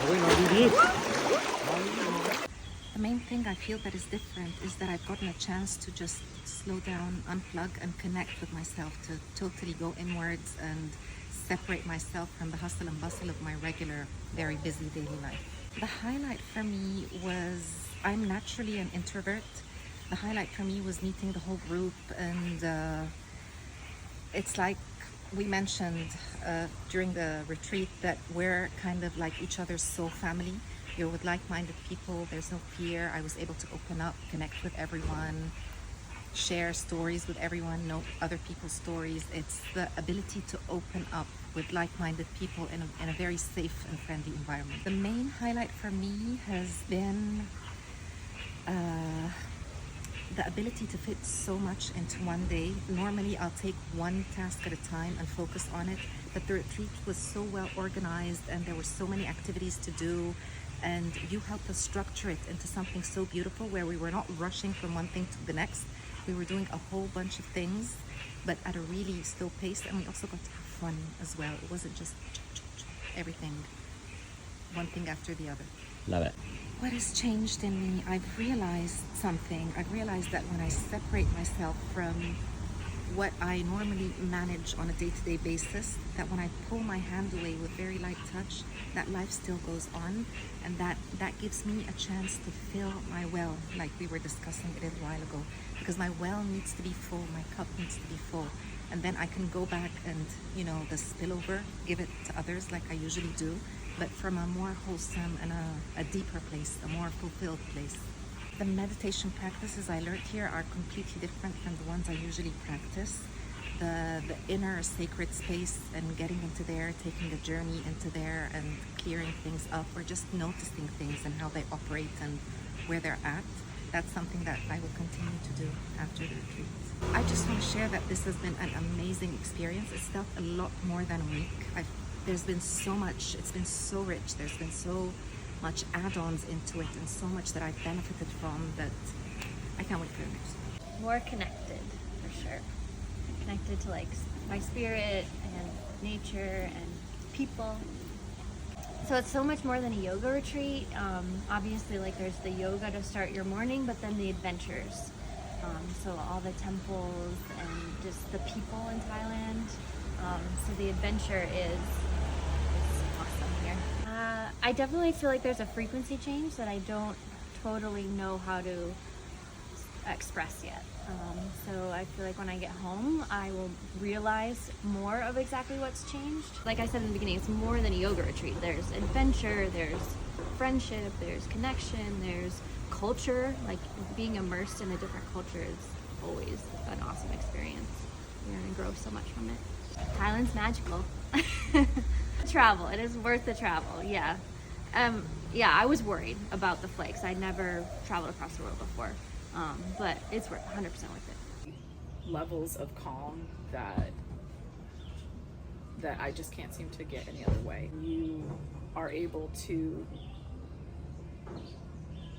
The main thing I feel that is different is that I've gotten a chance to just slow down, unplug, and connect with myself, to totally go inwards and separate myself from the hustle and bustle of my regular, very busy daily life. The highlight for me was, I'm naturally an introvert. The highlight for me was meeting the whole group, and it's like we mentioned during the retreat that we're kind of like each other's soul family. You're with like-minded people, there's no fear. I was able to open up, connect with everyone, share stories with everyone, know other people's stories. It's the ability to open up with like-minded people in a very safe and friendly environment. The main highlight for me has been the ability to fit so much into one day. Normally I'll take one task at a time and focus on it, but the retreat was so well organized and there were so many activities to do, and you helped us structure it into something so beautiful where we were not rushing from one thing to the next. We were doing a whole bunch of things, but at a really slow pace, and we also got to have fun as well. It wasn't just everything, one thing after the other. Love it. What has changed in me? I've realized something. I've realized that when I separate myself from what I normally manage on a day-to-day basis, that when I pull my hand away with very light touch, that life still goes on, and that gives me a chance to fill my well, like we were discussing a little while ago, because my well needs to be full, my cup needs to be full, and then I can go back and, the spillover, give it to others like I usually do, but from a more wholesome and a deeper place, a more fulfilled place. The meditation practices I learned here are completely different from the ones I usually practice. The inner sacred space and getting into there, taking a journey into there and clearing things up, or just noticing things and how they operate and where they're at. That's something that I will continue to do after the retreat. I just want to share that this has been an amazing experience. It's felt a lot more than a week. There's been so much, it's been so rich, there's been so much add-ons into it and so much that I've benefited from that I can't wait for the next. More connected, for sure. Connected to my spirit and nature and people. So it's so much more than a yoga retreat. Obviously, there's the yoga to start your morning, but then the adventures. So all the temples and just the people in Thailand. So the adventure is awesome here. I definitely feel like there's a frequency change that I don't totally know how to express yet. So I feel like when I get home, I will realize more of exactly what's changed. Like I said in the beginning, it's more than a yoga retreat. There's adventure, there's friendship, there's connection, there's culture. Like being immersed in a different culture is always an awesome experience. You're gonna grow so much from it. Thailand's magical. Travel, it is worth the travel, yeah. I was worried about the flights. I'd never traveled across the world before, but it's 100% worth it. Levels of calm that I just can't seem to get any other way. You are able to,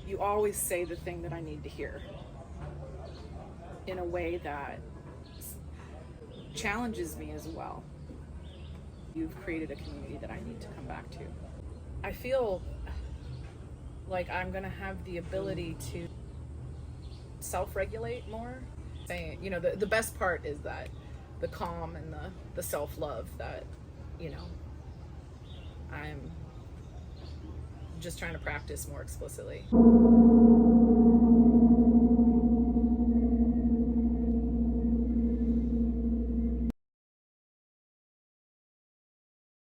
you always say the thing that I need to hear in a way that challenges me as well. You've created a community that I need to come back to. I feel like I'm gonna have the ability to self-regulate more. Saying, the best part is that the calm and the self-love that, I'm just trying to practice more explicitly.